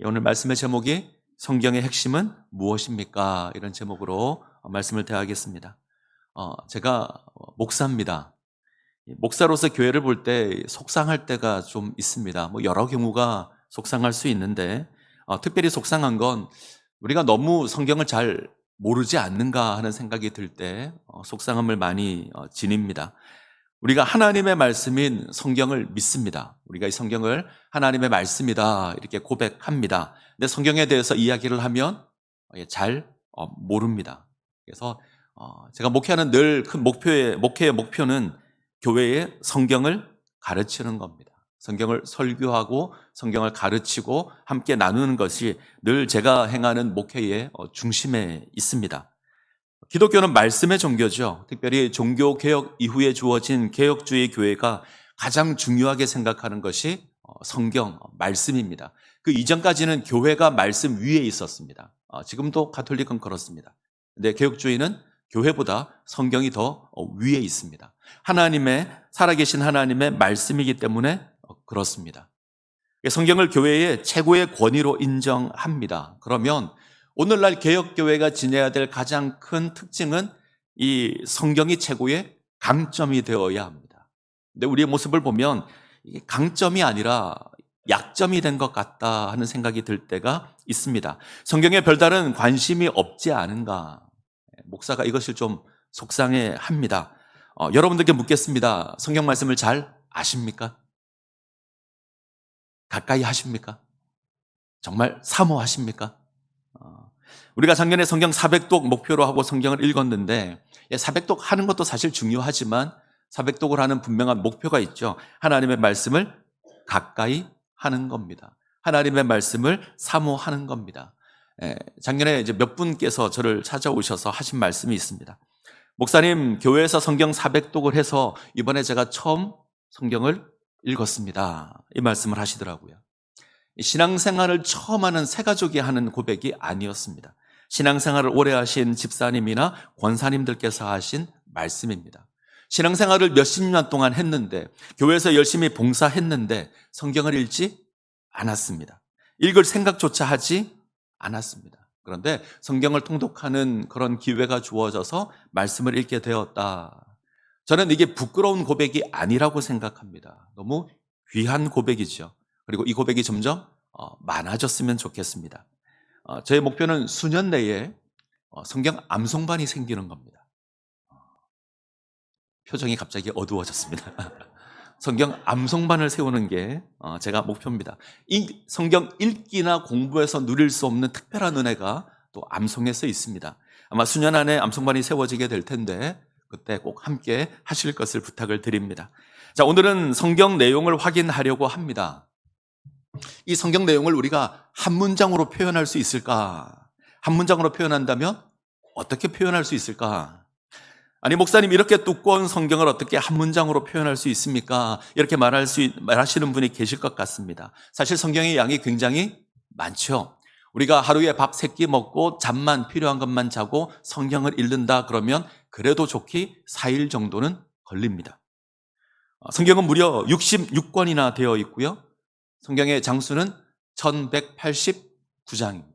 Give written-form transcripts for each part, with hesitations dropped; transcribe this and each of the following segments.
오늘 말씀의 제목이 성경의 핵심은 무엇입니까? 이런 제목으로 말씀을 대하겠습니다. 제가 목사입니다. 목사로서 교회를 볼 때 속상할 때가 좀 있습니다. 여러 경우가 속상할 수 있는데 특별히 속상한 건 우리가 너무 성경을 잘 모르지 않는가 하는 생각이 들 때 속상함을 많이 지닙니다. 우리가 하나님의 말씀인 성경을 믿습니다. 우리가 이 성경을 하나님의 말씀이다 이렇게 고백합니다. 근데 성경에 대해서 이야기를 하면 잘 모릅니다. 그래서 제가 목회하는 늘 큰 목회의 목표는 교회에 성경을 가르치는 겁니다. 성경을 설교하고 성경을 가르치고 함께 나누는 것이 늘 제가 행하는 목회의 중심에 있습니다. 기독교는 말씀의 종교죠. 특별히 종교개혁 이후에 주어진 개혁주의 교회가 가장 중요하게 생각하는 것이 성경, 말씀입니다. 그 이전까지는 교회가 말씀 위에 있었습니다. 지금도 가톨릭은 그렇습니다. 근데 개혁주의는 교회보다 성경이 더 위에 있습니다. 살아계신 하나님의 말씀이기 때문에 그렇습니다. 성경을 교회의 최고의 권위로 인정합니다. 그러면 오늘날 개혁교회가 지녀야 될 가장 큰 특징은 이 성경이 최고의 강점이 되어야 합니다. 근데 우리의 모습을 보면 이게 강점이 아니라 약점이 된 것 같다 하는 생각이 들 때가 있습니다. 성경에 별다른 관심이 없지 않은가? 목사가 이것을 좀 속상해 합니다. 여러분들께 묻겠습니다. 성경 말씀을 잘 아십니까? 가까이 하십니까? 정말 사모하십니까? 우리가 작년에 성경 400독 목표로 하고 성경을 읽었는데 400독 하는 것도 사실 중요하지만 400독을 하는 분명한 목표가 있죠. 하나님의 말씀을 가까이 하는 겁니다. 하나님의 말씀을 사모하는 겁니다. 작년에 이제 몇 분께서 저를 찾아오셔서 하신 말씀이 있습니다. 목사님, 교회에서 성경 400독을 해서 이번에 제가 처음 성경을 읽었습니다. 이 말씀을 하시더라고요. 신앙생활을 처음 하는 새가족이 하는 고백이 아니었습니다. 신앙생활을 오래 하신 집사님이나 권사님들께서 하신 말씀입니다. 신앙생활을 몇십 년 동안 했는데 교회에서 열심히 봉사했는데 성경을 읽지 않았습니다. 읽을 생각조차 하지 않았습니다. 그런데 성경을 통독하는 그런 기회가 주어져서 말씀을 읽게 되었다. 저는 이게 부끄러운 고백이 아니라고 생각합니다. 너무 귀한 고백이죠. 그리고 이 고백이 점점 많아졌으면 좋겠습니다. 저의 목표는 수년 내에 성경 암송반이 생기는 겁니다. 표정이 갑자기 어두워졌습니다. 성경 암송반을 세우는 게 제가 목표입니다. 이 성경 읽기나 공부해서 누릴 수 없는 특별한 은혜가 또 암송에 써 있습니다. 아마 수년 안에 암송반이 세워지게 될 텐데 그때 꼭 함께 하실 것을 부탁을 드립니다. 자, 오늘은 성경 내용을 확인하려고 합니다. 이 성경 내용을 우리가 한 문장으로 표현할 수 있을까? 한 문장으로 표현한다면 어떻게 표현할 수 있을까? 아니, 목사님, 이렇게 두꺼운 성경을 어떻게 한 문장으로 표현할 수 있습니까? 이렇게 말하시는 분이 계실 것 같습니다. 사실 성경의 양이 굉장히 많죠. 우리가 하루에 밥 3끼 먹고 잠만 필요한 것만 자고 성경을 읽는다 그러면 그래도 좋기 4일 정도는 걸립니다. 성경은 무려 66권이나 되어 있고요. 성경의 장수는 1189장입니다.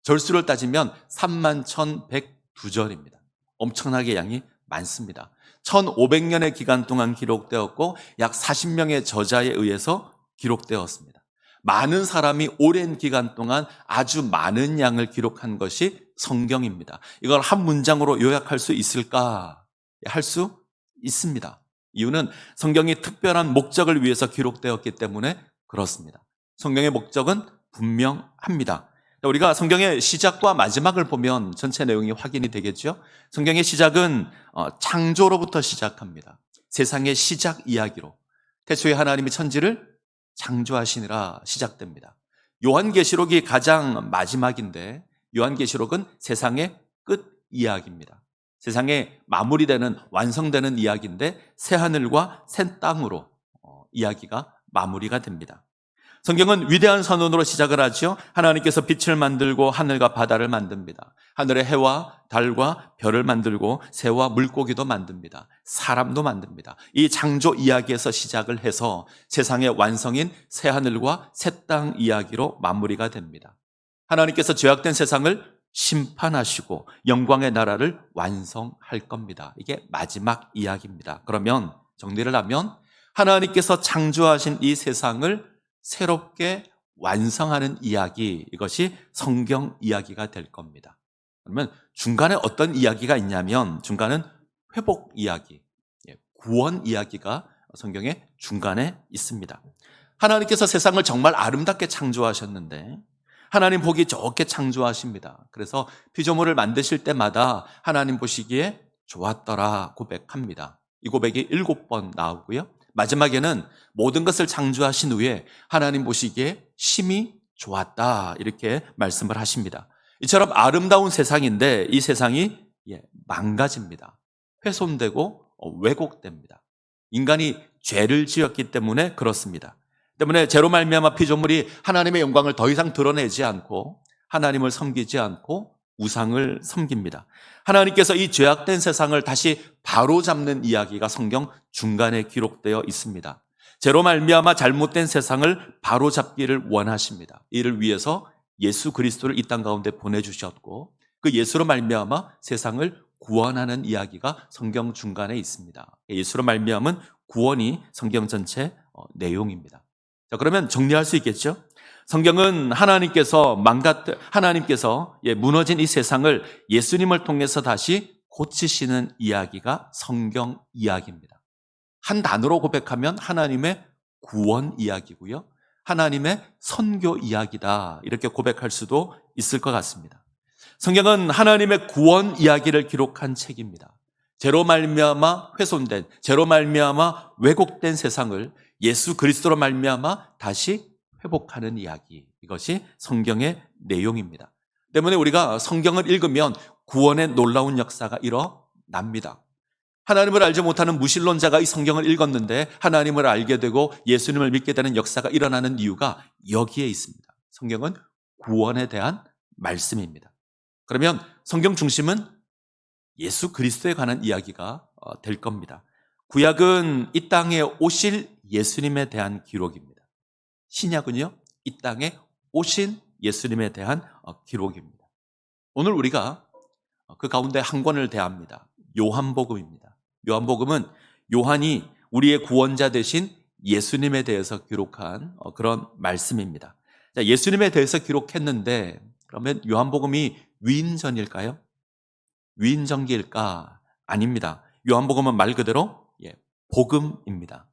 절수를 따지면 31,102절입니다. 엄청나게 양이 많습니다. 1500년의 기간 동안 기록되었고 약 40명의 저자에 의해서 기록되었습니다. 많은 사람이 오랜 기간 동안 아주 많은 양을 기록한 것이 성경입니다. 이걸 한 문장으로 요약할 수 있을까? 할 수 있습니다. 이유는 성경이 특별한 목적을 위해서 기록되었기 때문에 그렇습니다. 성경의 목적은 분명합니다. 우리가 성경의 시작과 마지막을 보면 전체 내용이 확인이 되겠죠. 성경의 시작은 창조로부터 시작합니다. 세상의 시작 이야기로 태초에 하나님이 천지를 창조하시니라 시작됩니다. 요한계시록이 가장 마지막인데 요한계시록은 세상의 끝 이야기입니다. 세상의 마무리되는 완성되는 이야기인데 새하늘과 새 땅으로 이야기가 마무리가 됩니다. 성경은 위대한 선언으로 시작을 하죠. 하나님께서 빛을 만들고 하늘과 바다를 만듭니다. 하늘의 해와 달과 별을 만들고 새와 물고기도 만듭니다. 사람도 만듭니다. 이 창조 이야기에서 시작을 해서 세상의 완성인 새하늘과 새 땅 이야기로 마무리가 됩니다. 하나님께서 죄악된 세상을 심판하시고 영광의 나라를 완성할 겁니다. 이게 마지막 이야기입니다. 그러면 정리를 하면 하나님께서 창조하신 이 세상을 새롭게 완성하는 이야기, 이것이 성경 이야기가 될 겁니다. 그러면 중간에 어떤 이야기가 있냐면 중간은 회복 이야기, 구원 이야기가 성경의 중간에 있습니다. 하나님께서 세상을 정말 아름답게 창조하셨는데 하나님 보기 좋게 창조하십니다. 그래서 피조물을 만드실 때마다 하나님 보시기에 좋았더라 고백합니다. 이 고백이 7번 나오고요. 마지막에는 모든 것을 창조하신 후에 하나님 보시기에 심히 좋았다 이렇게 말씀을 하십니다. 이처럼 아름다운 세상인데 이 세상이 망가집니다. 훼손되고 왜곡됩니다. 인간이 죄를 지었기 때문에 그렇습니다. 때문에 죄로 말미암아 피조물이 하나님의 영광을 더 이상 드러내지 않고 하나님을 섬기지 않고 우상을 섬깁니다. 하나님께서 이 죄악된 세상을 다시 바로잡는 이야기가 성경 중간에 기록되어 있습니다. 죄로 말미암아 잘못된 세상을 바로잡기를 원하십니다. 이를 위해서 예수 그리스도를 이 땅 가운데 보내주셨고 그 예수로 말미암아 세상을 구원하는 이야기가 성경 중간에 있습니다. 예수로 말미암은 구원이 성경 전체 내용입니다. 자, 그러면 정리할 수 있겠죠? 성경은 하나님께서 무너진 이 세상을 예수님을 통해서 다시 고치시는 이야기가 성경 이야기입니다. 한 단어로 고백하면 하나님의 구원 이야기고요. 하나님의 선교 이야기다. 이렇게 고백할 수도 있을 것 같습니다. 성경은 하나님의 구원 이야기를 기록한 책입니다. 죄로 말미암아 훼손된, 죄로 말미암아 왜곡된 세상을 예수 그리스도로 말미암아 다시 회복하는 이야기, 이것이 성경의 내용입니다. 때문에 우리가 성경을 읽으면 구원의 놀라운 역사가 일어납니다. 하나님을 알지 못하는 무신론자가 이 성경을 읽었는데 하나님을 알게 되고 예수님을 믿게 되는 역사가 일어나는 이유가 여기에 있습니다. 성경은 구원에 대한 말씀입니다. 그러면 성경 중심은 예수 그리스도에 관한 이야기가 될 겁니다. 구약은 이 땅에 오실 예수님에 대한 기록입니다. 신약은요, 이 땅에 오신 예수님에 대한 기록입니다. 오늘 우리가 그 가운데 한 권을 대합니다. 요한복음입니다. 요한복음은 요한이 우리의 구원자 되신 예수님에 대해서 기록한 그런 말씀입니다. 자, 예수님에 대해서 기록했는데 그러면 요한복음이 위인전일까요? 위인전기일까? 아닙니다. 요한복음은 말 그대로 복음입니다.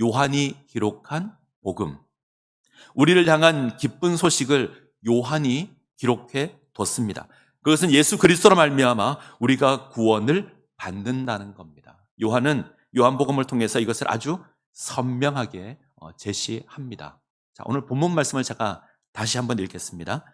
요한이 기록한 복음. 우리를 향한 기쁜 소식을 요한이 기록해 뒀습니다. 그것은 예수 그리스도로 말미암아 우리가 구원을 받는다는 겁니다. 요한은 요한복음을 통해서 이것을 아주 선명하게 제시합니다. 자, 오늘 본문 말씀을 제가 다시 한번 읽겠습니다.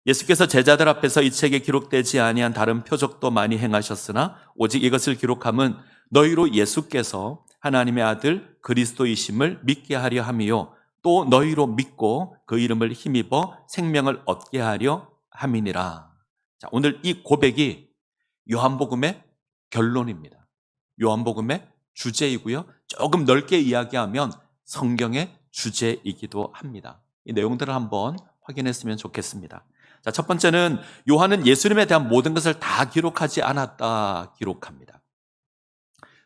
예수께서 제자들 앞에서 이 책에 기록되지 아니한 다른 표적도 많이 행하셨으나 오직 이것을 기록함은 너희로 예수께서 하나님의 아들 그리스도이심을 믿게 하려 함이요 또 너희로 믿고 그 이름을 힘입어 생명을 얻게 하려 함이니라. 자, 오늘 이 고백이 요한복음의 결론입니다. 요한복음의 주제이고요. 조금 넓게 이야기하면 성경의 주제이기도 합니다. 이 내용들을 한번 확인했으면 좋겠습니다. 자, 첫 번째는 요한은 예수님에 대한 모든 것을 다 기록하지 않았다 기록합니다.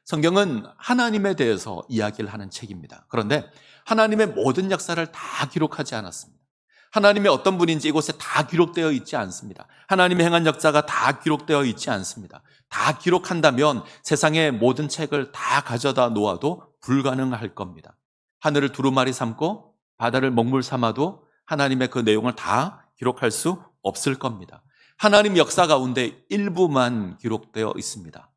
성경은 하나님에 대해서 이야기를 하는 책입니다. 그런데 하나님의 모든 역사를 다 기록하지 않았습니다. 하나님이 어떤 분인지 이곳에 다 기록되어 있지 않습니다. 하나님의 행한 역사가 다 기록되어 있지 않습니다. 다 기록한다면 세상의 모든 책을 다 가져다 놓아도 불가능할 겁니다. 하늘을 두루마리 삼고 바다를 먹물 삼아도 하나님의 그 내용을 다 기록할 수 없을 겁니다. 하나님 역사 가운데 일부만 기록되어 있습니다.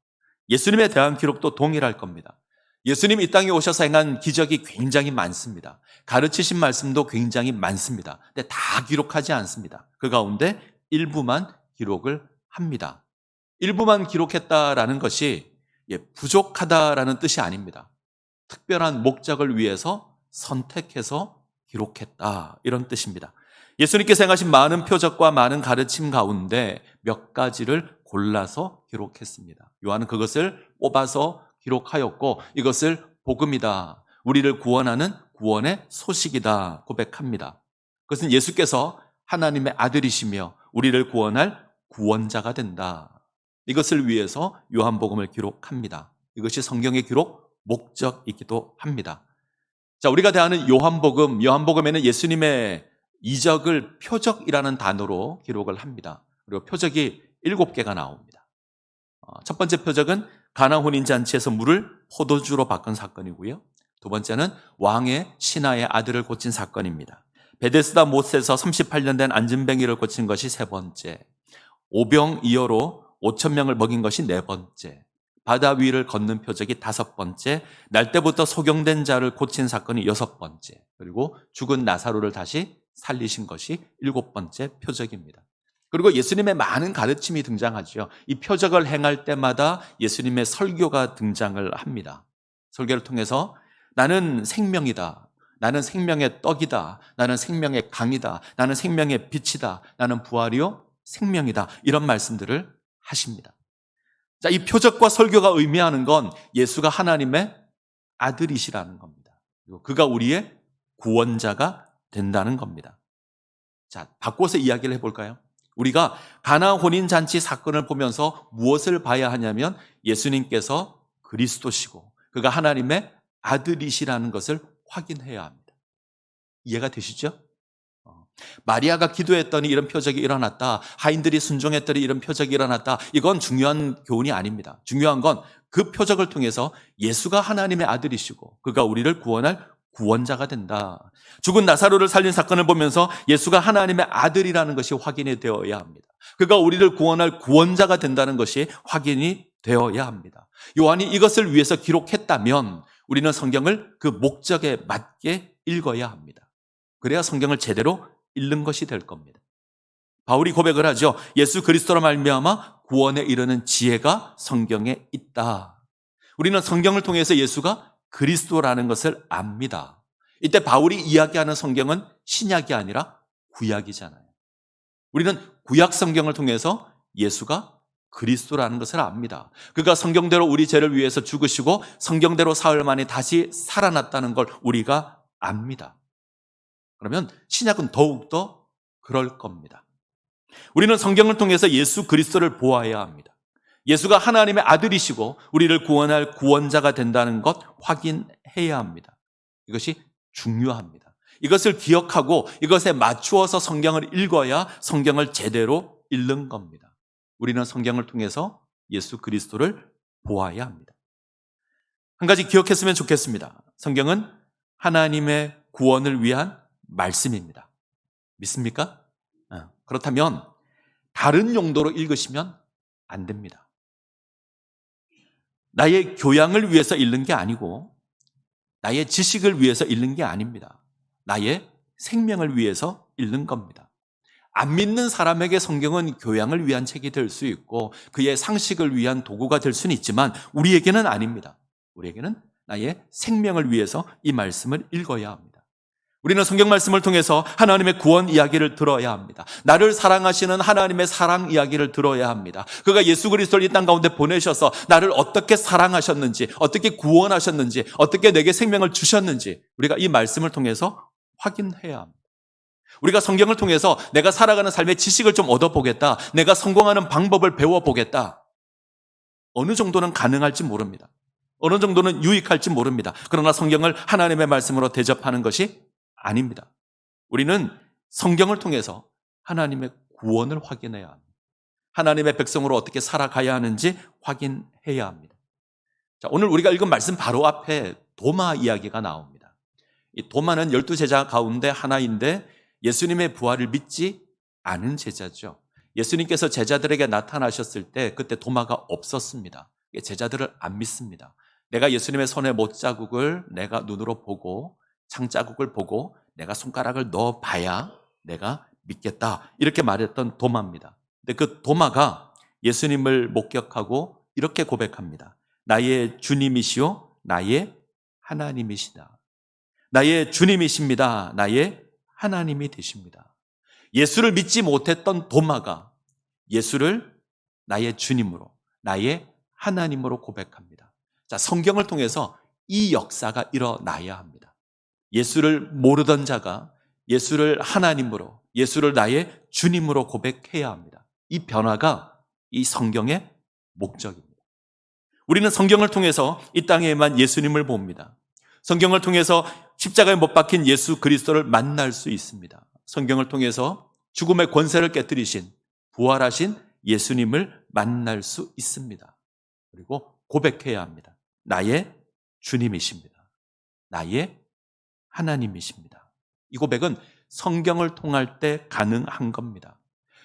예수님에 대한 기록도 동일할 겁니다. 예수님이 이 땅에 오셔서 행한 기적이 굉장히 많습니다. 가르치신 말씀도 굉장히 많습니다. 근데 다 기록하지 않습니다. 그 가운데 일부만 기록을 합니다. 일부만 기록했다라는 것이 부족하다라는 뜻이 아닙니다. 특별한 목적을 위해서 선택해서 기록했다. 이런 뜻입니다. 예수님께서 행하신 많은 표적과 많은 가르침 가운데 몇 가지를 골라서 기록했습니다. 요한은 그것을 뽑아서 기록하였고 이것을 복음이다. 우리를 구원하는 구원의 소식이다 고백합니다. 그것은 예수께서 하나님의 아들이시며 우리를 구원할 구원자가 된다. 이것을 위해서 요한복음을 기록합니다. 이것이 성경의 기록 목적이기도 합니다. 자, 우리가 대하는 요한복음에는 예수님의 이적을 표적이라는 단어로 기록을 합니다. 그리고 표적이 7개가 나옵니다. 첫 번째 표적은 가나 혼인잔치에서 물을 포도주로 바꾼 사건이고요. 두 번째는 왕의 신하의 아들을 고친 사건입니다. 베데스다 못에서 38년 된 안진뱅이를 고친 것이 세 번째, 오병이어로 5천 명을 먹인 것이 네 번째, 바다 위를 걷는 표적이 다섯 번째, 날 때부터 소경된 자를 고친 사건이 여섯 번째, 그리고 죽은 나사로를 다시 살리신 것이 일곱 번째 표적입니다. 그리고 예수님의 많은 가르침이 등장하죠. 이 표적을 행할 때마다 예수님의 설교가 등장을 합니다. 설교를 통해서 나는 생명이다. 나는 생명의 떡이다. 나는 생명의 강이다. 나는 생명의 빛이다. 나는 부활이요 생명이다. 이런 말씀들을 하십니다. 자, 이 표적과 설교가 의미하는 건 예수가 하나님의 아들이시라는 겁니다. 그리고 그가 우리의 구원자가 된다는 겁니다. 자, 바꿔서 이야기를 해볼까요? 우리가 가나 혼인잔치 사건을 보면서 무엇을 봐야 하냐면 예수님께서 그리스도시고 그가 하나님의 아들이시라는 것을 확인해야 합니다. 이해가 되시죠? 마리아가 기도했더니 이런 표적이 일어났다. 하인들이 순종했더니 이런 표적이 일어났다. 이건 중요한 교훈이 아닙니다. 중요한 건 그 표적을 통해서 예수가 하나님의 아들이시고 그가 우리를 구원할 구원자가 된다. 죽은 나사로를 살린 사건을 보면서 예수가 하나님의 아들이라는 것이 확인이 되어야 합니다. 그가 우리를 구원할 구원자가 된다는 것이 확인이 되어야 합니다. 요한이 이것을 위해서 기록했다면 우리는 성경을 그 목적에 맞게 읽어야 합니다. 그래야 성경을 제대로 읽는 것이 될 겁니다. 바울이 고백을 하죠. 예수 그리스도로 말미암아 구원에 이르는 지혜가 성경에 있다. 우리는 성경을 통해서 예수가 그리스도라는 것을 압니다. 이때 바울이 이야기하는 성경은 신약이 아니라 구약이잖아요. 우리는 구약 성경을 통해서 예수가 그리스도라는 것을 압니다. 그가 성경대로 우리 죄를 위해서 죽으시고 성경대로 사흘 만에 다시 살아났다는 걸 우리가 압니다. 그러면 신약은 더욱더 그럴 겁니다. 우리는 성경을 통해서 예수 그리스도를 보아야 합니다. 예수가 하나님의 아들이시고 우리를 구원할 구원자가 된다는 것 확인해야 합니다. 이것이 중요합니다. 이것을 기억하고 이것에 맞추어서 성경을 읽어야 성경을 제대로 읽는 겁니다. 우리는 성경을 통해서 예수 그리스도를 보아야 합니다. 한 가지 기억했으면 좋겠습니다. 성경은 하나님의 구원을 위한 말씀입니다. 믿습니까? 그렇다면 다른 용도로 읽으시면 안 됩니다. 나의 교양을 위해서 읽는 게 아니고 나의 지식을 위해서 읽는 게 아닙니다. 나의 생명을 위해서 읽는 겁니다. 안 믿는 사람에게 성경은 교양을 위한 책이 될 수 있고 그의 상식을 위한 도구가 될 수는 있지만 우리에게는 아닙니다. 우리에게는 나의 생명을 위해서 이 말씀을 읽어야 합니다. 우리는 성경 말씀을 통해서 하나님의 구원 이야기를 들어야 합니다. 나를 사랑하시는 하나님의 사랑 이야기를 들어야 합니다. 그가 예수 그리스도를 이 땅 가운데 보내셔서 나를 어떻게 사랑하셨는지, 어떻게 구원하셨는지, 어떻게 내게 생명을 주셨는지 우리가 이 말씀을 통해서 확인해야 합니다. 우리가 성경을 통해서 내가 살아가는 삶의 지식을 좀 얻어보겠다. 내가 성공하는 방법을 배워보겠다. 어느 정도는 가능할지 모릅니다. 어느 정도는 유익할지 모릅니다. 그러나 성경을 하나님의 말씀으로 대접하는 것이 아닙니다. 우리는 성경을 통해서 하나님의 구원을 확인해야 합니다. 하나님의 백성으로 어떻게 살아가야 하는지 확인해야 합니다. 자, 오늘 우리가 읽은 말씀 바로 앞에 도마 이야기가 나옵니다. 이 도마는 12제자 가운데 하나인데 예수님의 부활을 믿지 않은 제자죠. 예수님께서 제자들에게 나타나셨을 때 그때 도마가 없었습니다. 제자들을 안 믿습니다. 내가 예수님의 손에 못자국을 내가 눈으로 보고 창자국을 보고 내가 손가락을 넣어봐야 내가 믿겠다. 이렇게 말했던 도마입니다. 근데 그 도마가 예수님을 목격하고 이렇게 고백합니다. 나의 주님이시오 나의 하나님이시다. 나의 주님이십니다. 나의 하나님이 되십니다. 예수를 믿지 못했던 도마가 예수를 나의 주님으로, 나의 하나님으로 고백합니다. 자, 성경을 통해서 이 역사가 일어나야 합니다. 예수를 모르던 자가 예수를 하나님으로, 예수를 나의 주님으로 고백해야 합니다. 이 변화가 이 성경의 목적입니다. 우리는 성경을 통해서 이 땅에만 예수님을 봅니다. 성경을 통해서 십자가에 못 박힌 예수 그리스도를 만날 수 있습니다. 성경을 통해서 죽음의 권세를 깨뜨리신, 부활하신 예수님을 만날 수 있습니다. 그리고 고백해야 합니다. 나의 주님이십니다. 나의 하나님이십니다. 이 고백은 성경을 통할 때 가능한 겁니다.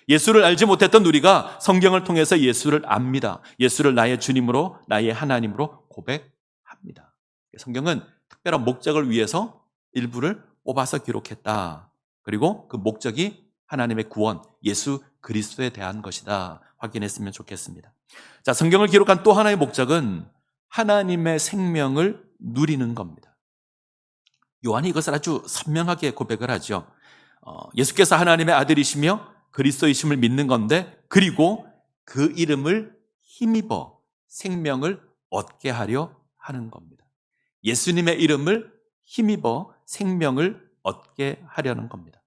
예수를 알지 못했던 우리가 성경을 통해서 예수를 압니다. 예수를 나의 주님으로, 나의 하나님으로 고백합니다. 성경은 특별한 목적을 위해서 일부를 뽑아서 기록했다. 그리고 그 목적이 하나님의 구원, 예수 그리스도에 대한 것이다. 확인했으면 좋겠습니다. 자, 성경을 기록한 또 하나의 목적은 하나님의 생명을 누리는 겁니다. 요한이 이것을 아주 선명하게 고백을 하죠. 예수께서 하나님의 아들이시며 그리스도이심을 믿는 건데, 그리고 그 이름을 힘입어 생명을 얻게 하려 하는 겁니다. 예수님의 이름을 힘입어 생명을 얻게 하려는 겁니다.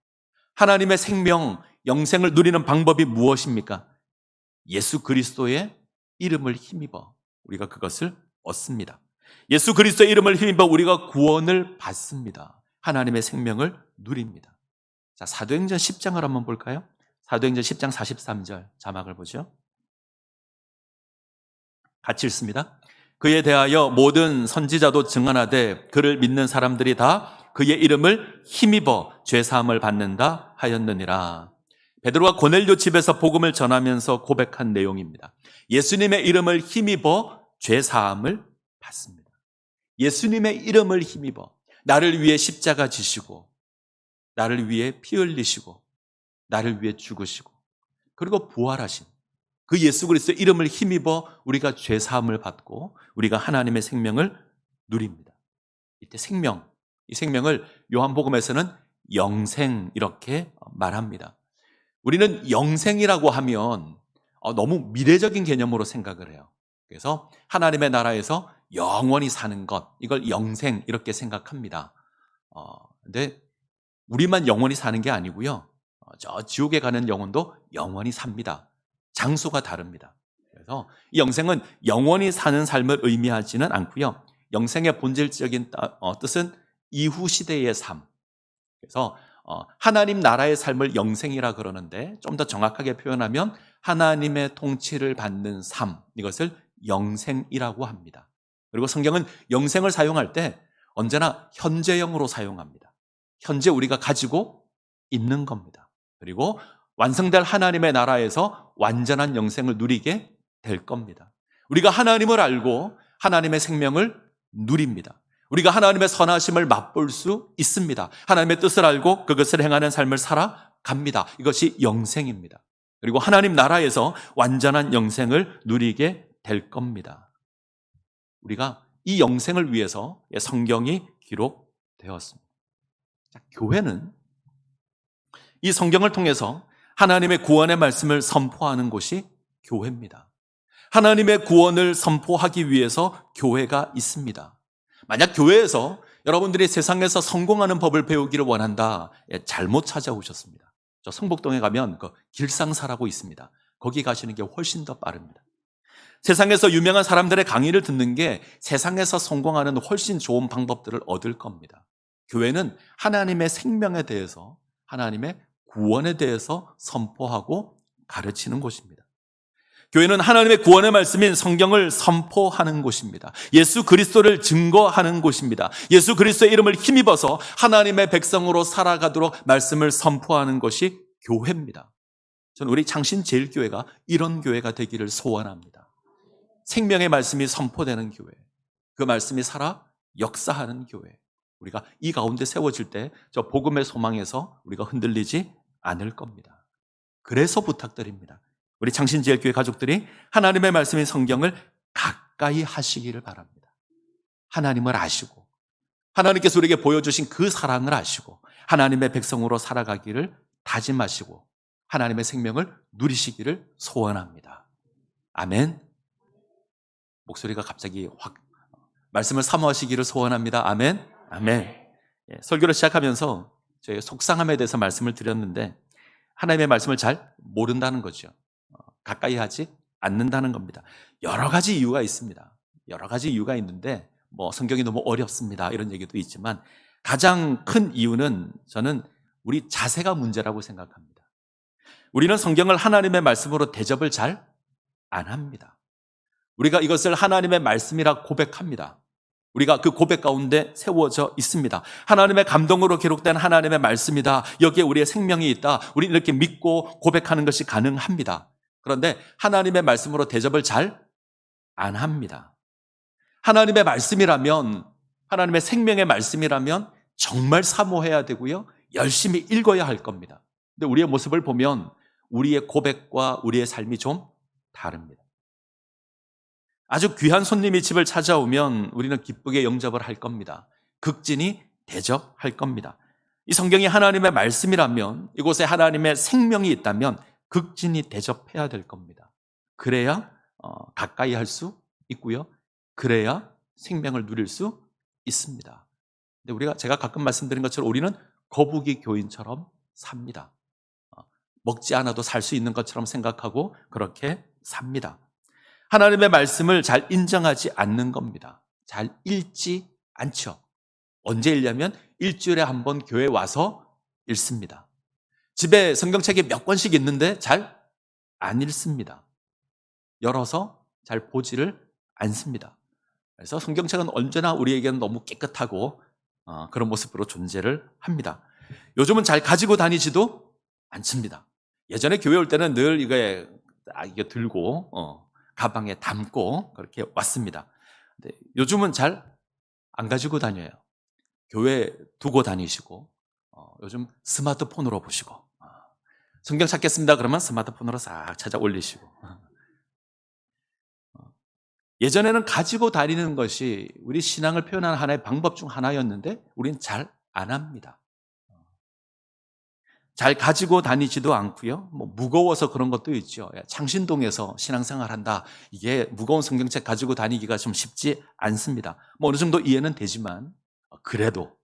하나님의 생명, 영생을 누리는 방법이 무엇입니까? 예수 그리스도의 이름을 힘입어 우리가 그것을 얻습니다. 예수 그리스도의 이름을 힘입어 우리가 구원을 받습니다. 하나님의 생명을 누립니다. 자, 사도행전 10장을 한번 볼까요? 사도행전 10장 43절 자막을 보죠. 같이 읽습니다. 그에 대하여 모든 선지자도 증언하되 그를 믿는 사람들이 다 그의 이름을 힘입어 죄사함을 받는다 하였느니라. 베드로가 고넬료 집에서 복음을 전하면서 고백한 내용입니다. 예수님의 이름을 힘입어 죄사함을 받습니다. 예수님의 이름을 힘입어 나를 위해 십자가 지시고, 나를 위해 피 흘리시고, 나를 위해 죽으시고, 그리고 부활하신 그 예수 그리스도의 이름을 힘입어 우리가 죄사함을 받고 우리가 하나님의 생명을 누립니다. 이때 생명, 이 생명을 요한복음에서는 영생 이렇게 말합니다. 우리는 영생이라고 하면 너무 미래적인 개념으로 생각을 해요. 그래서 하나님의 나라에서 영원히 사는 것, 이걸 영생 이렇게 생각합니다. 근데 우리만 영원히 사는 게 아니고요. 저 지옥에 가는 영혼도 영원히 삽니다. 장소가 다릅니다. 그래서 이 영생은 영원히 사는 삶을 의미하지는 않고요. 영생의 본질적인 뜻은 이후 시대의 삶. 그래서 하나님 나라의 삶을 영생이라 그러는데 좀 더 정확하게 표현하면 하나님의 통치를 받는 삶, 이것을 영생이라고 합니다. 그리고 성경은 영생을 사용할 때 언제나 현재형으로 사용합니다. 현재 우리가 가지고 있는 겁니다. 그리고 완성될 하나님의 나라에서 완전한 영생을 누리게 될 겁니다. 우리가 하나님을 알고 하나님의 생명을 누립니다. 우리가 하나님의 선하심을 맛볼 수 있습니다. 하나님의 뜻을 알고 그것을 행하는 삶을 살아갑니다. 이것이 영생입니다. 그리고 하나님 나라에서 완전한 영생을 누리게 될 겁니다. 우리가 이 영생을 위해서 성경이 기록되었습니다. 자, 교회는 이 성경을 통해서 하나님의 구원의 말씀을 선포하는 곳이 교회입니다. 하나님의 구원을 선포하기 위해서 교회가 있습니다. 만약 교회에서 여러분들이 세상에서 성공하는 법을 배우기를 원한다, 잘못 찾아오셨습니다. 저 성북동에 가면 그 길상사라고 있습니다. 거기 가시는 게 훨씬 더 빠릅니다. 세상에서 유명한 사람들의 강의를 듣는 게 세상에서 성공하는 훨씬 좋은 방법들을 얻을 겁니다. 교회는 하나님의 생명에 대해서, 하나님의 구원에 대해서 선포하고 가르치는 곳입니다. 교회는 하나님의 구원의 말씀인 성경을 선포하는 곳입니다. 예수 그리스도를 증거하는 곳입니다. 예수 그리스도의 이름을 힘입어서 하나님의 백성으로 살아가도록 말씀을 선포하는 것이 교회입니다. 저는 우리 창신제일교회가 이런 교회가 되기를 소원합니다. 생명의 말씀이 선포되는 교회, 그 말씀이 살아 역사하는 교회. 우리가 이 가운데 세워질 때 저 복음의 소망에서 우리가 흔들리지 않을 겁니다. 그래서 부탁드립니다. 우리 창신제일교회 가족들이 하나님의 말씀인 성경을 가까이 하시기를 바랍니다. 하나님을 아시고 하나님께서 우리에게 보여주신 그 사랑을 아시고 하나님의 백성으로 살아가기를 다짐하시고 하나님의 생명을 누리시기를 소원합니다. 아멘. 목소리가 갑자기 확 말씀을 사모하시기를 소원합니다. 아멘. 아멘. 설교를 시작하면서 저희 속상함에 대해서 말씀을 드렸는데 하나님의 말씀을 잘 모른다는 거죠. 가까이 하지 않는다는 겁니다. 여러 가지 이유가 있습니다. 여러 가지 이유가 있는데 성경이 너무 어렵습니다 이런 얘기도 있지만 가장 큰 이유는 저는 우리 자세가 문제라고 생각합니다. 우리는 성경을 하나님의 말씀으로 대접을 잘 안 합니다. 우리가 이것을 하나님의 말씀이라 고백합니다. 우리가 그 고백 가운데 세워져 있습니다. 하나님의 감동으로 기록된 하나님의 말씀이다. 여기에 우리의 생명이 있다. 우리는 이렇게 믿고 고백하는 것이 가능합니다. 그런데 하나님의 말씀으로 대접을 잘 안 합니다. 하나님의 말씀이라면, 하나님의 생명의 말씀이라면 정말 사모해야 되고요. 열심히 읽어야 할 겁니다. 근데 우리의 모습을 보면 우리의 고백과 우리의 삶이 좀 다릅니다. 아주 귀한 손님이 집을 찾아오면 우리는 기쁘게 영접을 할 겁니다. 극진히 대접할 겁니다. 이 성경이 하나님의 말씀이라면, 이곳에 하나님의 생명이 있다면 극진히 대접해야 될 겁니다. 그래야 가까이 할 수 있고요. 그래야 생명을 누릴 수 있습니다. 근데 제가 가끔 말씀드린 것처럼 우리는 거북이 교인처럼 삽니다. 먹지 않아도 살 수 있는 것처럼 생각하고 그렇게 삽니다. 하나님의 말씀을 잘 인정하지 않는 겁니다. 잘 읽지 않죠. 언제 읽냐면 일주일에 한 번 교회 와서 읽습니다. 집에 성경책이 몇 권씩 있는데 잘 안 읽습니다. 열어서 잘 보지를 않습니다. 그래서 성경책은 언제나 우리에게는 너무 깨끗하고 그런 모습으로 존재를 합니다. 요즘은 잘 가지고 다니지도 않습니다. 예전에 교회 올 때는 늘 이게 들고 가방에 담고 그렇게 왔습니다. 근데 요즘은 잘 안 가지고 다녀요. 교회 두고 다니시고 요즘 스마트폰으로 보시고 성경 찾겠습니다 그러면 스마트폰으로 싹 찾아 올리시고 예전에는 가지고 다니는 것이 우리 신앙을 표현하는 하나의 방법 중 하나였는데 우리는 잘 안 합니다. 잘 가지고 다니지도 않고요. 무거워서 그런 것도 있죠. 창신동에서 신앙생활 한다. 이게 무거운 성경책 가지고 다니기가 좀 쉽지 않습니다. 어느 정도 이해는 되지만 그래도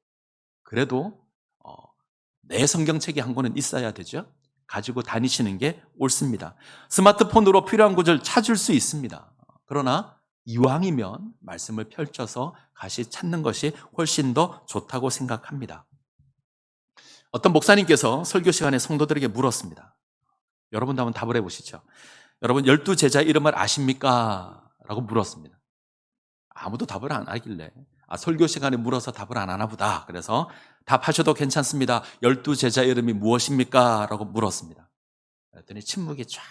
내 성경책이 한 권은 있어야 되죠. 가지고 다니시는 게 옳습니다. 스마트폰으로 필요한 곳을 찾을 수 있습니다. 그러나 이왕이면 말씀을 펼쳐서 다시 찾는 것이 훨씬 더 좋다고 생각합니다. 어떤 목사님께서 설교 시간에 성도들에게 물었습니다. 여러분도 한번 답을 해보시죠. 여러분 12제자 이름을 아십니까? 라고 물었습니다. 아무도 답을 안 하길래 설교 시간에 물어서 답을 안 하나 보다. 그래서 답하셔도 괜찮습니다. 12제자 이름이 무엇입니까? 라고 물었습니다. 그랬더니 침묵이 쫙.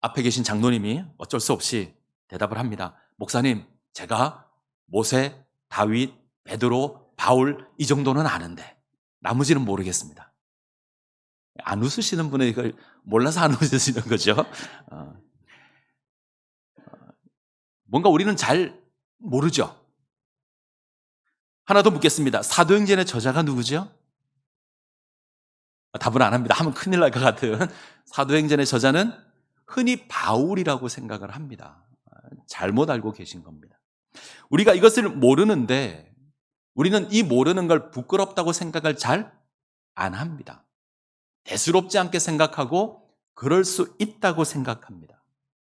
앞에 계신 장로님이 어쩔 수 없이 대답을 합니다. 목사님, 제가 모세, 다윗, 베드로, 바울 이 정도는 아는데 나머지는 모르겠습니다. 안 웃으시는 분은 이걸 몰라서 안 웃으시는 거죠. 뭔가 우리는 잘 모르죠. 하나 더 묻겠습니다. 사도행전의 저자가 누구죠? 답을 안 합니다. 하면 큰일 날 것 같은. 사도행전의 저자는 흔히 바울이라고 생각을 합니다. 잘못 알고 계신 겁니다. 우리가 이것을 모르는데 우리는 이 모르는 걸 부끄럽다고 생각을 잘 안 합니다. 대수롭지 않게 생각하고 그럴 수 있다고 생각합니다.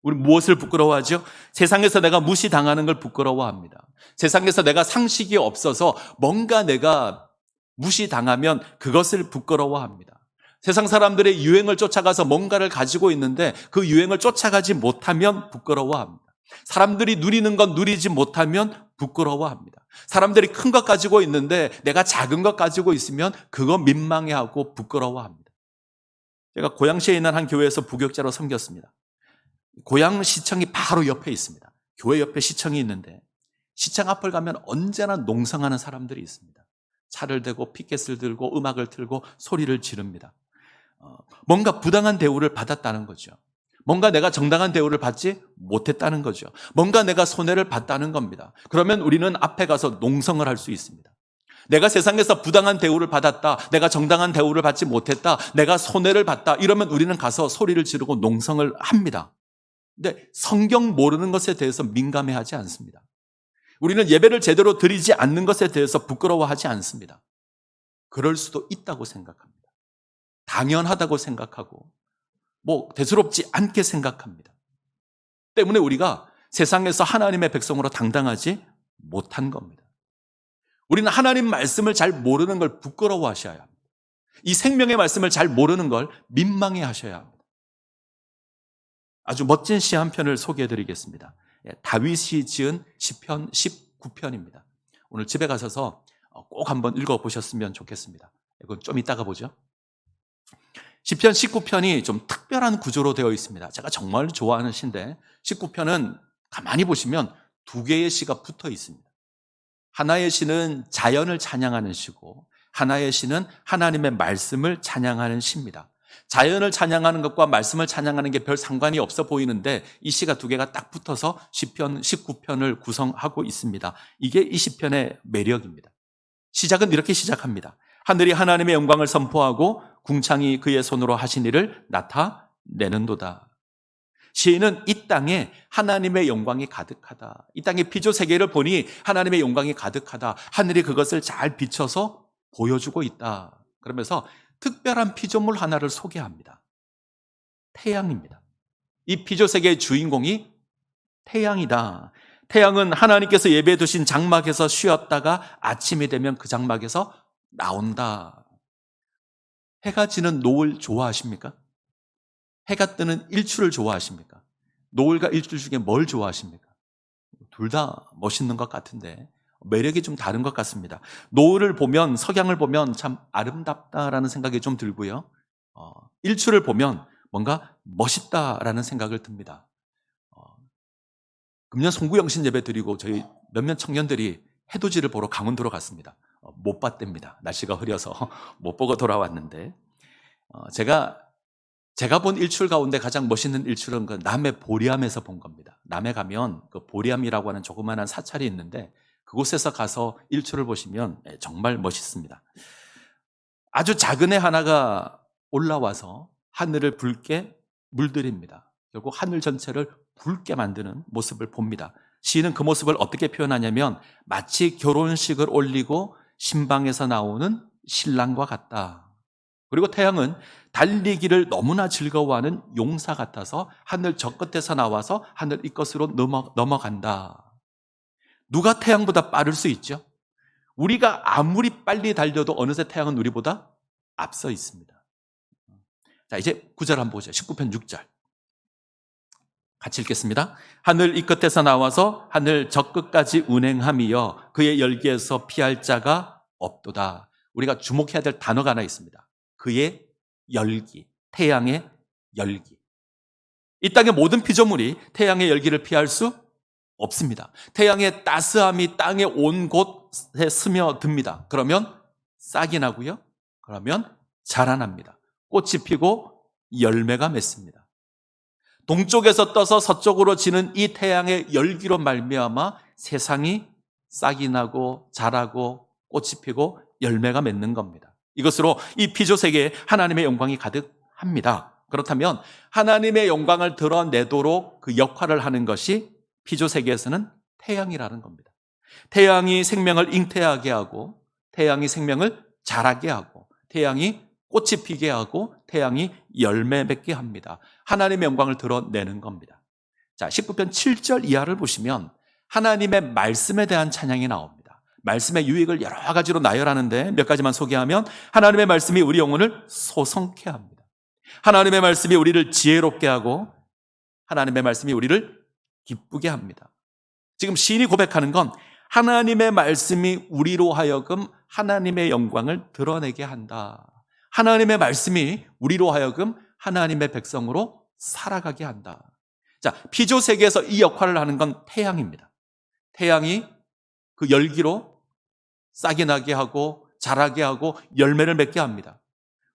우리 무엇을 부끄러워하죠? 세상에서 내가 무시당하는 걸 부끄러워합니다. 세상에서 내가 상식이 없어서 뭔가 내가 무시당하면 그것을 부끄러워합니다. 세상 사람들의 유행을 쫓아가서 뭔가를 가지고 있는데 그 유행을 쫓아가지 못하면 부끄러워합니다. 사람들이 누리는 건 누리지 못하면 부끄러워합니다. 사람들이 큰 것 가지고 있는데 내가 작은 것 가지고 있으면 그거 민망해하고 부끄러워합니다. 제가 고양시에 있는 한 교회에서 부교육자로 섬겼습니다. 고양시청이 바로 옆에 있습니다. 교회 옆에 시청이 있는데 시청 앞을 가면 언제나 농성하는 사람들이 있습니다. 차를 대고 피켓을 들고 음악을 틀고 소리를 지릅니다. 뭔가 부당한 대우를 받았다는 거죠. 뭔가 내가 정당한 대우를 받지 못했다는 거죠. 뭔가 내가 손해를 봤다는 겁니다. 그러면 우리는 앞에 가서 농성을 할 수 있습니다. 내가 세상에서 부당한 대우를 받았다, 내가 정당한 대우를 받지 못했다, 내가 손해를 봤다, 이러면 우리는 가서 소리를 지르고 농성을 합니다. 근데 성경 모르는 것에 대해서 민감해하지 않습니다. 우리는 예배를 제대로 드리지 않는 것에 대해서 부끄러워하지 않습니다. 그럴 수도 있다고 생각합니다. 당연하다고 생각하고 대수롭지 않게 생각합니다. 때문에 우리가 세상에서 하나님의 백성으로 당당하지 못한 겁니다. 우리는 하나님 말씀을 잘 모르는 걸 부끄러워하셔야 합니다. 이 생명의 말씀을 잘 모르는 걸 민망해 하셔야 합니다. 아주 멋진 시 한 편을 소개해 드리겠습니다. 다윗이 지은 시편 19편입니다. 오늘 집에 가셔서 꼭 한번 읽어보셨으면 좋겠습니다. 이건 좀 이따가 보죠. 시편 19편이 좀 특별한 구조로 되어 있습니다. 제가 정말 좋아하는 시인데 19편은 가만히 보시면 두 개의 시가 붙어 있습니다. 하나의 시는 자연을 찬양하는 시고 하나의 시는 하나님의 말씀을 찬양하는 시입니다. 자연을 찬양하는 것과 말씀을 찬양하는 게 별 상관이 없어 보이는데 이 시가 두 개가 딱 붙어서 시편 19편을 구성하고 있습니다. 이게 이 시편의 매력입니다. 시작은 이렇게 시작합니다. 하늘이 하나님의 영광을 선포하고 궁창이 그의 손으로 하신 일을 나타내는도다. 시인은 이 땅에 하나님의 영광이 가득하다. 이 땅의 피조 세계를 보니 하나님의 영광이 가득하다. 하늘이 그것을 잘 비춰서 보여주고 있다. 그러면서 특별한 피조물 하나를 소개합니다. 태양입니다. 이 피조 세계의 주인공이 태양이다. 태양은 하나님께서 예배해 두신 장막에서 쉬었다가 아침이 되면 그 장막에서 나온다. 해가 지는 노을 좋아하십니까? 해가 뜨는 일출을 좋아하십니까? 노을과 일출 중에 뭘 좋아하십니까? 둘 다 멋있는 것 같은데 매력이 좀 다른 것 같습니다. 노을을 보면, 석양을 보면 참 아름답다라는 생각이 좀 들고요. 일출을 보면 뭔가 멋있다라는 생각을 듭니다. 금년 송구영신 예배 드리고 저희 몇몇 청년들이 해돋이를 보러 강원도로 갔습니다. 못 봤답니다. 날씨가 흐려서 못 보고 돌아왔는데 제가 본 일출 가운데 가장 멋있는 일출은 그 남해 보리암에서 본 겁니다. 남해 가면 그 보리암이라고 하는 조그마한 사찰이 있는데 그곳에서 가서 일출을 보시면 정말 멋있습니다. 아주 작은 애 하나가 올라와서 하늘을 붉게 물들입니다. 결국 하늘 전체를 붉게 만드는 모습을 봅니다. 시인은 그 모습을 어떻게 표현하냐면 마치 결혼식을 올리고 신방에서 나오는 신랑과 같다. 그리고 태양은 달리기를 너무나 즐거워하는 용사 같아서 하늘 저 끝에서 나와서 하늘 이 끝으로 넘어간다. 누가 태양보다 빠를 수 있죠? 우리가 아무리 빨리 달려도 어느새 태양은 우리보다 앞서 있습니다. 자, 이제 9절 한번 보죠. 19편 6절. 같이 읽겠습니다. 하늘 이 끝에서 나와서 하늘 저 끝까지 운행함이여 그의 열기에서 피할 자가 없도다. 우리가 주목해야 될 단어가 하나 있습니다. 그의 열기, 태양의 열기. 이 땅의 모든 피조물이 태양의 열기를 피할 수 없습니다. 태양의 따스함이 땅의 온 곳에 스며듭니다. 그러면 싹이 나고요. 그러면 자라납니다. 꽃이 피고 열매가 맺습니다. 동쪽에서 떠서 서쪽으로 지는 이 태양의 열기로 말미암아 세상이 싹이 나고 자라고 꽃이 피고 열매가 맺는 겁니다. 이것으로 이 피조 세계에 하나님의 영광이 가득합니다. 그렇다면 하나님의 영광을 드러내도록 그 역할을 하는 것이 피조 세계에서는 태양이라는 겁니다. 태양이 생명을 잉태하게 하고 태양이 생명을 자라게 하고 태양이 꽃이 피게 하고 태양이 열매 맺게 합니다. 하나님의 영광을 드러내는 겁니다. 자, 19편 7절 이하를 보시면 하나님의 말씀에 대한 찬양이 나옵니다. 말씀의 유익을 여러 가지로 나열하는데 몇 가지만 소개하면 하나님의 말씀이 우리 영혼을 소성케 합니다. 하나님의 말씀이 우리를 지혜롭게 하고 하나님의 말씀이 우리를 기쁘게 합니다. 지금 시인이 고백하는 건 하나님의 말씀이 우리로 하여금 하나님의 영광을 드러내게 한다. 하나님의 말씀이 우리로 하여금 하나님의 백성으로 살아가게 한다. 자, 피조 세계에서 이 역할을 하는 건 태양입니다. 태양이 그 열기로 싹이 나게 하고 자라게 하고 열매를 맺게 합니다.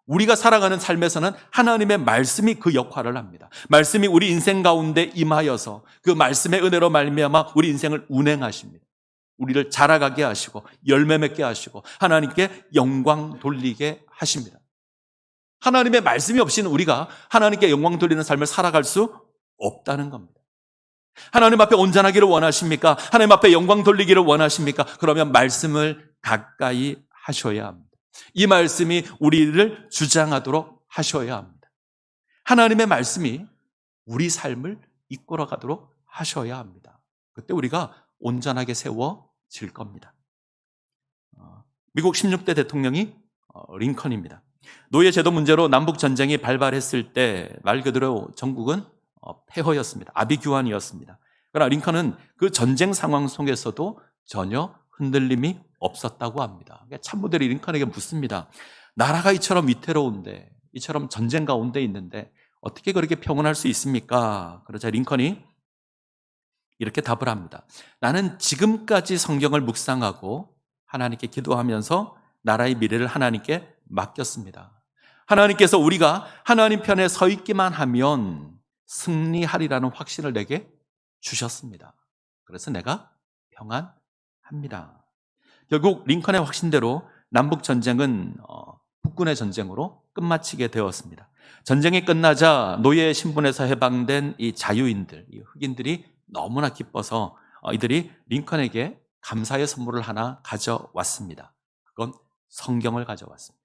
우리가 살아가는 삶에서는 하나님의 말씀이 그 역할을 합니다. 말씀이 우리 인생 가운데 임하여서 그 말씀의 은혜로 말미암아 우리 인생을 운행하십니다. 우리를 자라가게 하시고 열매 맺게 하시고 하나님께 영광 돌리게 하십니다. 하나님의 말씀이 없이는 우리가 하나님께 영광 돌리는 삶을 살아갈 수 없다는 겁니다. 하나님 앞에 온전하기를 원하십니까? 하나님 앞에 영광 돌리기를 원하십니까? 그러면 말씀을 가까이 하셔야 합니다. 이 말씀이 우리를 주장하도록 하셔야 합니다. 하나님의 말씀이 우리 삶을 이끌어가도록 하셔야 합니다. 그때 우리가 온전하게 세워질 겁니다. 미국 16대 대통령이 링컨입니다. 노예 제도 문제로 남북 전쟁이 발발했을 때 말 그대로 전국은 폐허였습니다. 아비규환이었습니다. 그러나 링컨은 그 전쟁 상황 속에서도 전혀 흔들림이 없었다고 합니다. 참모들이 링컨에게 묻습니다. 나라가 이처럼 위태로운데, 이처럼 전쟁 가운데 있는데 어떻게 그렇게 평온할 수 있습니까? 그러자 링컨이 이렇게 답을 합니다. 나는 지금까지 성경을 묵상하고 하나님께 기도하면서 나라의 미래를 하나님께 맡겼습니다. 하나님께서 우리가 하나님 편에 서 있기만 하면 승리하리라는 확신을 내게 주셨습니다. 그래서 내가 평안합니다. 결국 링컨의 확신대로 남북 전쟁은 북군의 전쟁으로 끝마치게 되었습니다. 전쟁이 끝나자 노예 신분에서 해방된 이 자유인들, 이 흑인들이 너무나 기뻐서 이들이 링컨에게 감사의 선물을 하나 가져왔습니다. 그건 성경을 가져왔습니다.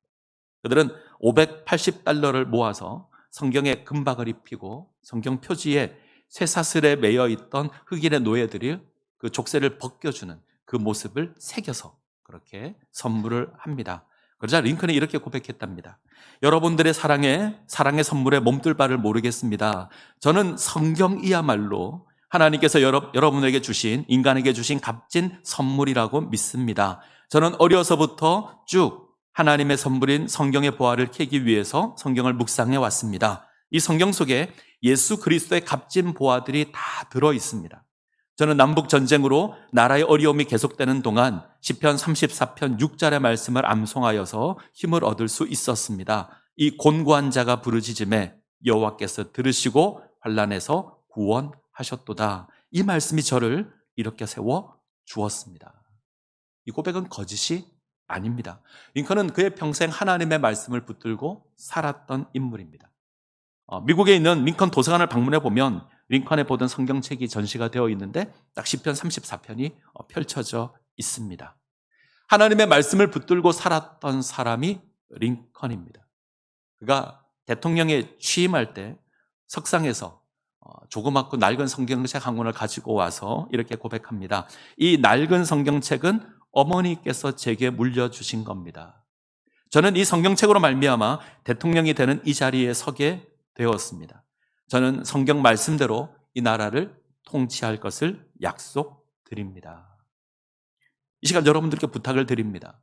그들은 $580를 모아서 성경에 금박을 입히고 성경 표지에 쇠사슬에 매여 있던 흑인의 노예들이 그 족쇄를 벗겨주는 그 모습을 새겨서 그렇게 선물을 합니다. 그러자 링컨이 이렇게 고백했답니다. 여러분들의 사랑의 선물에 몸둘 바를 모르겠습니다. 저는 성경이야말로 하나님께서 여러분에게 주신, 인간에게 주신 값진 선물이라고 믿습니다. 저는 어려서부터 쭉 하나님의 선물인 성경의 보화를 캐기 위해서 성경을 묵상해 왔습니다. 이 성경 속에 예수 그리스도의 값진 보화들이 다 들어 있습니다. 저는 남북 전쟁으로 나라의 어려움이 계속되는 동안 시편 34편 6절의 말씀을 암송하여서 힘을 얻을 수 있었습니다. 이 곤고한 자가 부르짖음에 여호와께서 들으시고 환난에서 구원하셨도다. 이 말씀이 저를 이렇게 세워 주었습니다. 이 고백은 거짓이 아닙니다. 링컨은 그의 평생 하나님의 말씀을 붙들고 살았던 인물입니다. 미국에 있는 링컨 도서관을 방문해 보면 링컨의 보던 성경책이 전시가 되어 있는데 딱 시편 34편이 펼쳐져 있습니다. 하나님의 말씀을 붙들고 살았던 사람이 링컨입니다. 그가 대통령에 취임할 때 석상에서 조그맣고 낡은 성경책 한 권을 가지고 와서 이렇게 고백합니다. 이 낡은 성경책은 어머니께서 제게 물려주신 겁니다. 저는 이 성경책으로 말미암아 대통령이 되는 이 자리에 서게 되었습니다. 저는 성경 말씀대로 이 나라를 통치할 것을 약속드립니다. 이 시간 여러분들께 부탁을 드립니다.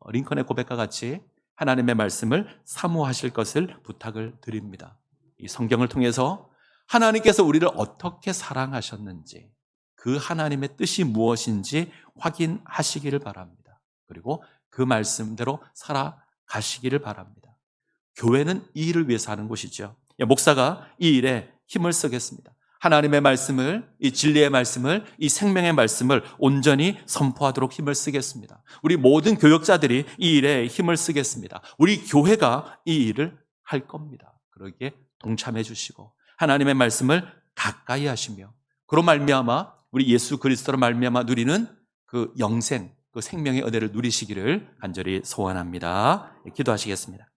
링컨의 고백과 같이 하나님의 말씀을 사모하실 것을 부탁을 드립니다. 이 성경을 통해서 하나님께서 우리를 어떻게 사랑하셨는지, 그 하나님의 뜻이 무엇인지 확인하시기를 바랍니다. 그리고 그 말씀대로 살아가시기를 바랍니다. 교회는 이 일을 위해서 하는 곳이죠. 목사가 이 일에 힘을 쓰겠습니다. 하나님의 말씀을, 이 진리의 말씀을, 이 생명의 말씀을 온전히 선포하도록 힘을 쓰겠습니다. 우리 모든 교역자들이 이 일에 힘을 쓰겠습니다. 우리 교회가 이 일을 할 겁니다. 그러기에 동참해 주시고 하나님의 말씀을 가까이 하시며 그로 말미암아 우리 예수 그리스도로 말미암아 누리는 그 영생, 그 생명의 은혜를 누리시기를 간절히 소원합니다. 기도하시겠습니다.